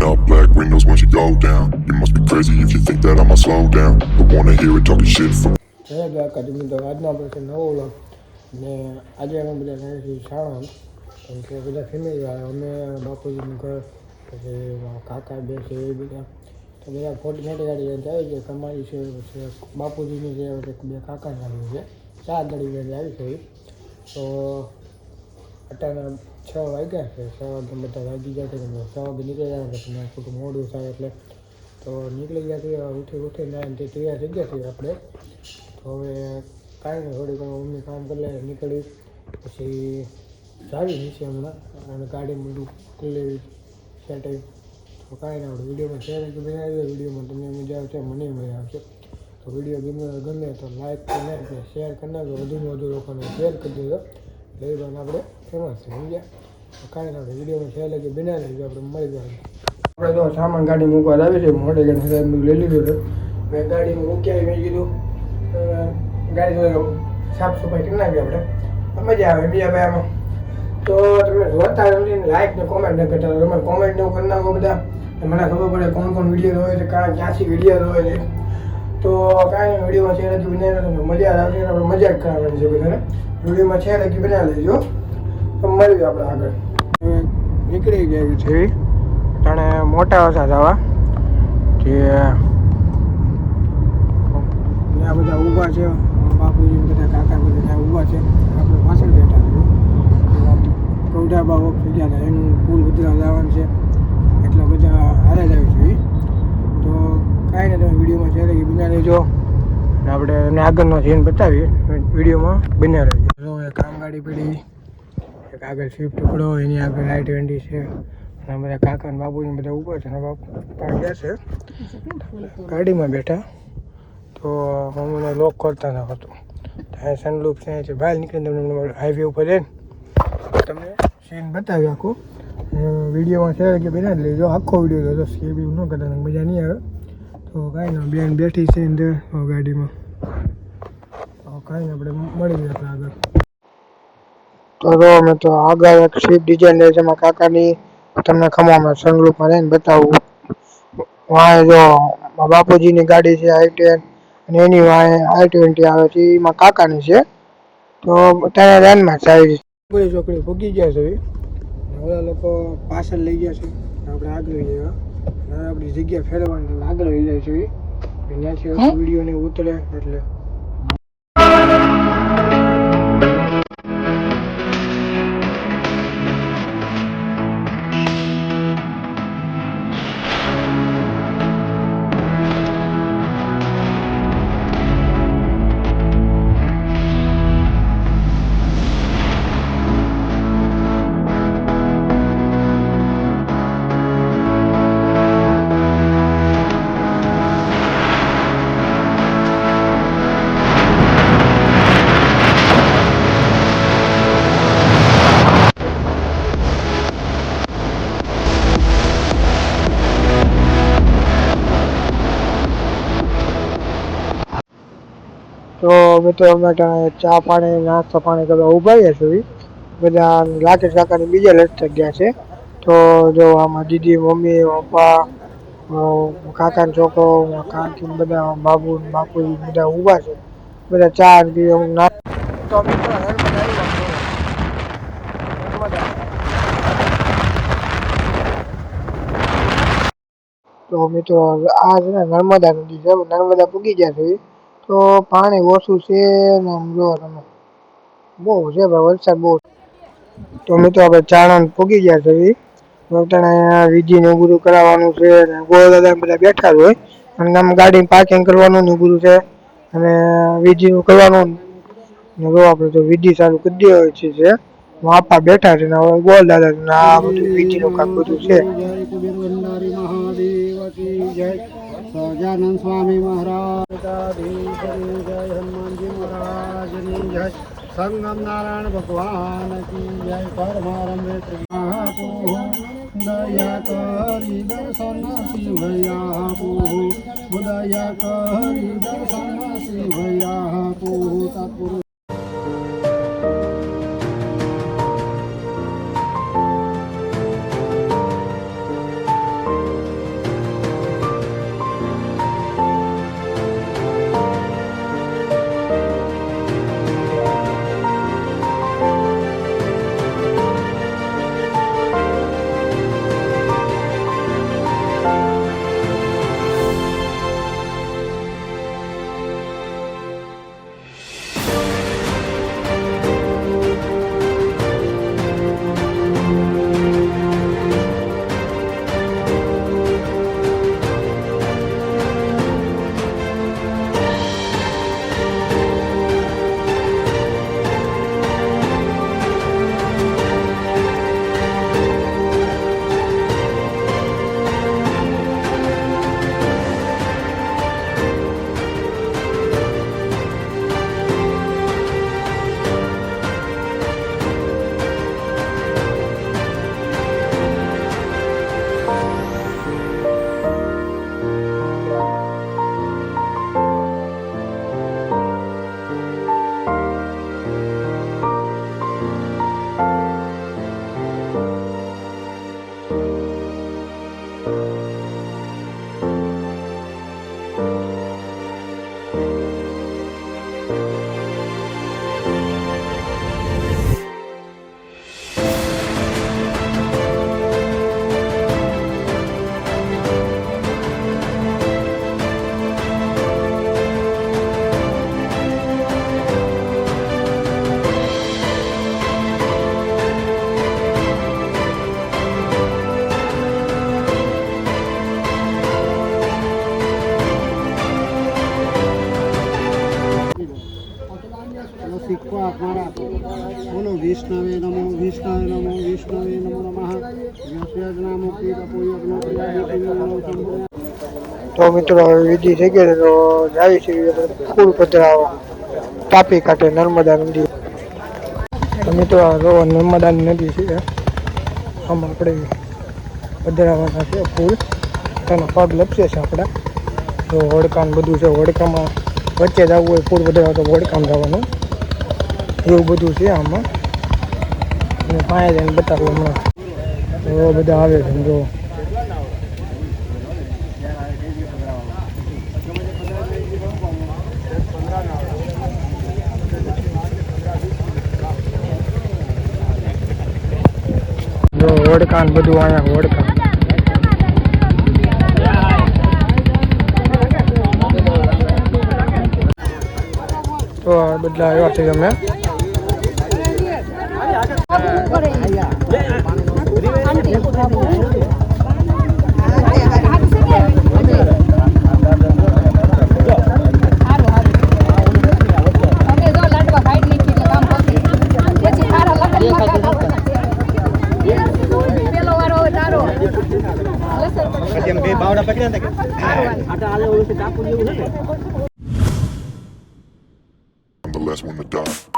up, black windows once you go down. You must be crazy if you think that I'ma slow down. Don't wanna hear it talking shit from જય દ્વારકાધીશ. તો આજનો આપણે છે નવો vlog ને આજે અમે બધા ગયા છીએ સાણંદ. કેમ કે બધા ફેમિલી વાળા અમે બાપુજીનું ઘર પછી કાકા બે છે એ બધા તો બધા મોટી ગાડી આવી છે. અમારી છે પછી બાપુજીની છે બે કાકાની આવી છે 4 ગાડી આવી છે. તો અત્યારના 6 વાગ્યા છે. 6 વાગે બધા વાગી ગયા છે. 6 વાગે નીકળી ગયા છે પણ ખોટું મોડું થાય એટલે તો નીકળી ગયા છીએ. ઉઠીને તે તૈયાર થઈ ગયા છીએ આપણે. તો હવે કાંઈ નહીં, થોડી ઘણું મમ્મી કામ કરી લે નીકળી પછી સારી નીચે હમણાં અને ગાડી બધું કરી લેવી સેટિંગ. તો કાંઈ ના આપણે વિડીયોમાં શેર બનાવી વિડીયોમાં તમને મજા આવશે, મને મજા આવશે. તો વિડીયો ગમે તો લાઈક કરી નાખજો, શેર કરી નાખજો, વધુમાં વધુ લોકોને શેર કરી દેજો એટલે એ પણ આપણે ફેમસ છે સમજ્યા. તો કાંઈ ના આપણે વિડીયોમાં શેર લગી બનાવી લેજો, આપણે મળી જાય. આપણે તો સામાન ગાડી મૂકવા આવી છે. મોટે ગાડી લઈ લીધું છે. મેં ગાડી મૂકી આવી, મેં કીધું ગાડી સાફ સફાઈ કરી નાખી આપણે, મજા આવે બીજા ભાઈ આમાં. તો તમે જોતા નથી, લાઈક ને કોમેન્ટ ન કરતા, તમે કોમેન્ટ ને કરી નાખો બધા, મને ખબર પડે કોણ કોણ વિડીયો જોવે છે, ક્યાંથી વિડીયો જોવે છે. તો કાંઈ વિડીયોમાં છે લગી બનાવી તમને મજા આવશે. આપણે મજા જ કરાવવાની છે બધાને. વિડીયોમાં છે લગી બનાવી લેજો તો મળી જાય આપણે આગળ. નીકળી જાય છે જાણે મોટા વરસાદ આવા જે આ બધા ઊભા છે. બાપુજી બધા કાકા બધા ત્યાં ઊભા છે. આપણે પાછળ બેઠા છીએ. કૌઢા બાબા થઈ ગયા હતા એનું પુલ બધા જવાનું છે એટલા બધા હારે જ આવી છે. તો કાંઈ નહીં, તમે વિડીયોમાં છે કે બના લેજો અને આપણે એને આગળનો સીન બતાવીએ વિડીયોમાં બન્યા રહેજો. જો એક કામગાડી પડી, એક આગળ સ્વિફ્ટ ટુકડો, એની આગળ I-20 છે અને બધા કાકા અને બાપુજી બધા ઊભા છે અને બાપુ પણ ગયા છે ગાડીમાં બેઠા. તો મમ્મીને લોક કરતા ન હતું. ત્યાં સનરૂફ છે બહાર નીકળીને તમને હાઈવે ઉપર જઈને તમને સીન બતાવી આખું. વિડીયોમાં છે કે બનાવી લેજો, આખો વિડીયો જોજો, સ્કેપ એવું ન કરતા મજા નહીં આવે. તો કાંઈ ના બેન બેઠી છે અંદર ગાડીમાં. તો કાંઈ આપણે મળી જાય આગળ. તો અમે તો આગળ એક સ્વિફ્ટ ડિઝાઇન છે એમાં કાકાની તમને ખમામાં સનરૂફમાં રહીને બતાવું. વાંહે જો બાપુજીની ગાડી છે I-10 અને એની વાંહે I-20 આવે છે, એમાં કાકાની છે. તો અત્યારે રાનમાં સારી બધી છોકરી ભૂગી ગયા છે. બધા લોકો પાછળ લઈ ગયા છે, આપણે આગળ લઈ ગયા. હવે આપણી જગ્યા ફેરવવાની આગળ લઈ જાય છે ત્યાંથી વિડીયો ને ઉતરે એટલે. તો મિત્રો અમે ચા પાણી નાસ્તા પાણી કરવા ઉભા છે. બધા લાકેશ કાકાની બીજા લટક ગયા છે. તો જો આમાં દીદી, મમ્મી, પપ્પા, કાકાનો છોકરો, કાકી બધા બાપુજી બધા ઊભા છે. બધા ચા પીવા નાસ્તો. તો મિત્રો આ છે ને નર્મદા નદી છે. નર્મદા પૂગી ગયા છે. તો પાણી ઓછું છે ને આમ જો તમે બહુ છે ભાઈ, વરસાદ બહુ. તો મિત્રો આપણે ચાણંદ પૂગી ગયા છે. વિધિ ને બધું કરાવવાનું છે ને ગોળ દાદા બધા બેઠા હોય અને આમ ગાડી પાર્કિંગ કરવાનું ને બધું છે અને વિધિ નું કરવાનું ને જો આપણે તો વિધિ ચાલુ કરી દેવા છે. આપા બેઠા છે ને હવે ગોળ દાદા ને આ બધું વિધિ નું કામ બધું છે. સહજાનંદ સ્વામી મહારાજ જય, હનુમાનજી મહારાજની જય, સંગમ નારાયણ ભગવાન કી જય, પરમાનંદ દયા કરી દર્શન શિવયા પૂ, દયા કરી દર્શન શિવયા પૂ તત્પુરુષ. વિષ્ણવે નમો વિષ્ણવે નમો વિષ્ણવે નમો નમઃ યસ્યજ્ઞામુક્તિ તપોયજ્ઞો ક્રિયાદિ તો મિત્રો હવે વિધિ થઈ ગઈ તો જાય છે ફૂલ પધરાવવા તાપી કાંઠે નર્મદા નદી. તો મિત્રો આ જો નર્મદાની નદી છે આમાં આપણે પધરાવવાના છે ફૂલ તેનો પગ લપસે છે આપણા. તો હોડકાન બધું છે, હોડકામાં વચ્ચે જવું હોય ફૂલ પધરાવવા તો હોડકામ જવાનું એવું બધું છે આમાં. અને પાસે જઈને બતાવું હમણાં તો બધા આવે છે જો. હોડકાન બધું અહીંયા હોડકાન તો આ બધા આવ્યા છે અમે. I'm the last one to die.